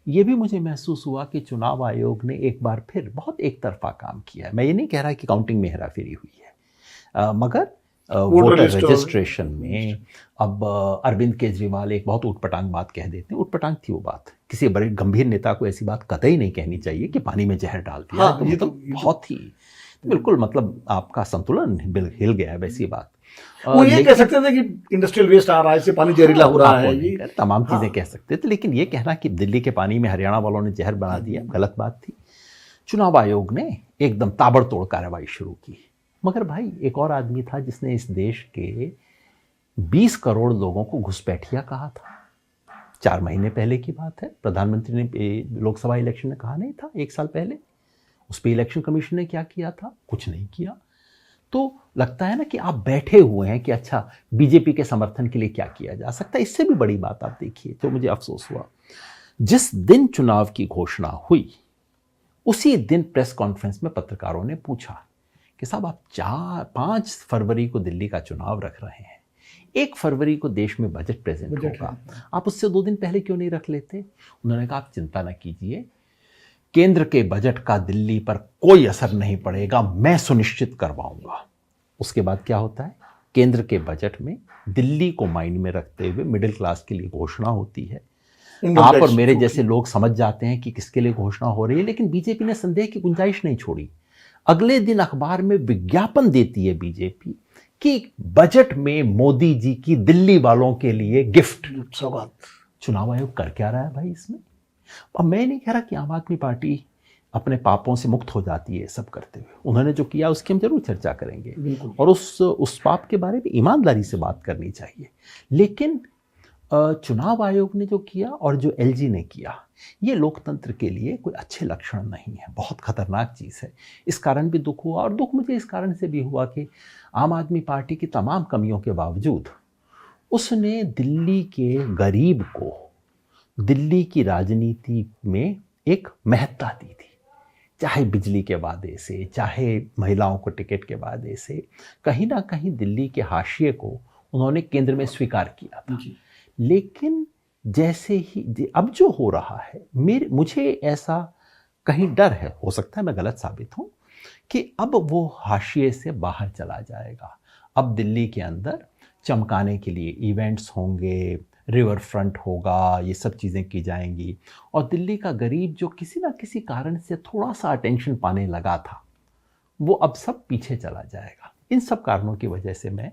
ये भी मुझे महसूस हुआ कि चुनाव आयोग ने एक बार फिर बहुत एक तरफा काम किया है। मैं ये नहीं कह रहा कि काउंटिंग में हेराफेरी हुई है, मगर वोटर रजिस्ट्रेशन में अब अरविंद केजरीवाल एक बहुत उटपटांग बात कह देते हैं। उटपटांग थी वो बात, किसी बड़े गंभीर नेता को ऐसी बात कतई नहीं कहनी चाहिए कि पानी में जहर डाल दिया। हाँ, तो मतलब बहुत ही बिल्कुल मतलब आपका संतुलन हिल गया है वैसी बात। वो ये कह सकते थे कि इंडस्ट्रियल वेस्ट आ रहा है, इससे पानी जहरीला हो रहा है, ये तमाम चीजें कह सकते थे, लेकिन ये कहना कि दिल्ली के पानी में हरियाणा वालों ने जहर बना दिया, गलत बात थी। चुनाव आयोग ने एकदम ताबड़तोड़ कार्रवाई शुरू की। मगर भाई एक और आदमी था जिसने इस देश के 20 करोड़ लोगों को घुसपैठिया कहा था। 4 महीने पहले की बात है, प्रधानमंत्री ने लोकसभा इलेक्शन में कहा नहीं था 1 साल पहले। उस पर इलेक्शन कमीशन ने क्या किया था? कुछ नहीं किया। तो लगता है ना कि आप बैठे हुए हैं कि अच्छा बीजेपी के समर्थन के लिए क्या किया जा सकता है। इससे भी बड़ी बात आप देखिए, तो मुझे अफसोस हुआ जिस दिन चुनाव की घोषणा हुई उसी दिन प्रेस कॉन्फ्रेंस में पत्रकारों ने पूछा कि साहब आप 5 फरवरी को दिल्ली का चुनाव रख रहे हैं, 1 फरवरी को देश में बजट प्रेजेंट होगा, आप उससे 2 दिन पहले क्यों नहीं रख लेते? उन्होंने कहा आप चिंता न कीजिए, केंद्र के बजट का दिल्ली पर कोई असर नहीं पड़ेगा, मैं सुनिश्चित करवाऊंगा। उसके बाद क्या होता है? केंद्र के बजट में दिल्ली को माइंड में रखते हुए मिडिल क्लास के लिए घोषणा होती है। आप और मेरे जैसे लोग समझ जाते हैं कि किसके लिए घोषणा हो रही है, लेकिन बीजेपी ने संदेह की गुंजाइश नहीं छोड़ी। अगले दिन अखबार में विज्ञापन देती है बीजेपी कि बजट में मोदी जी की दिल्ली वालों के लिए गिफ्ट सौगात। चुनाव आयोग कर क्या रहा है भाई इसमें? अब मैं नहीं कह रहा कि आम आदमी पार्टी अपने पापों से मुक्त हो जाती है सब करते हुए। उन्होंने जो किया उसकी हम जरूर चर्चा करेंगे और उस पाप के बारे में ईमानदारी से बात करनी चाहिए। लेकिन चुनाव आयोग ने जो किया और जो एलजी ने किया, ये लोकतंत्र के लिए कोई अच्छे लक्षण नहीं है, बहुत खतरनाक चीज़ है। इस कारण भी दुख हुआ, और दुख मुझे इस कारण से भी हुआ कि आम आदमी पार्टी की तमाम कमियों के बावजूद उसने दिल्ली के गरीब को दिल्ली की राजनीति में एक महत्ता दी थी। चाहे बिजली के वादे से, चाहे महिलाओं को टिकट के वादे से, कहीं ना कहीं दिल्ली के हाशिए को उन्होंने केंद्र में स्वीकार किया था। लेकिन जैसे ही अब जो हो रहा है, मुझे ऐसा कहीं डर है, हो सकता है मैं गलत साबित हूं, कि अब वो हाशिए से बाहर चला जाएगा। अब दिल्ली के अंदर चमकाने के लिए इवेंट्स होंगे, रिवर फ्रंट होगा, ये सब चीज़ें की जाएंगी, और दिल्ली का गरीब जो किसी ना किसी कारण से थोड़ा सा अटेंशन पाने लगा था, वो अब सब पीछे चला जाएगा। इन सब कारणों की वजह से मैं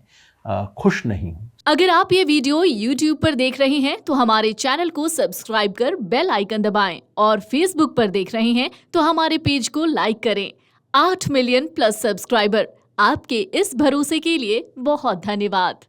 खुश नहीं हूं। अगर आप ये वीडियो YouTube पर देख रहे हैं तो हमारे चैनल को सब्सक्राइब कर बेल आइकन दबाएं, और Facebook पर देख रहे हैं तो हमारे पेज को लाइक करें। 8 मिलियन प्लस सब्सक्राइबर, आपके इस भरोसे के लिए बहुत धन्यवाद।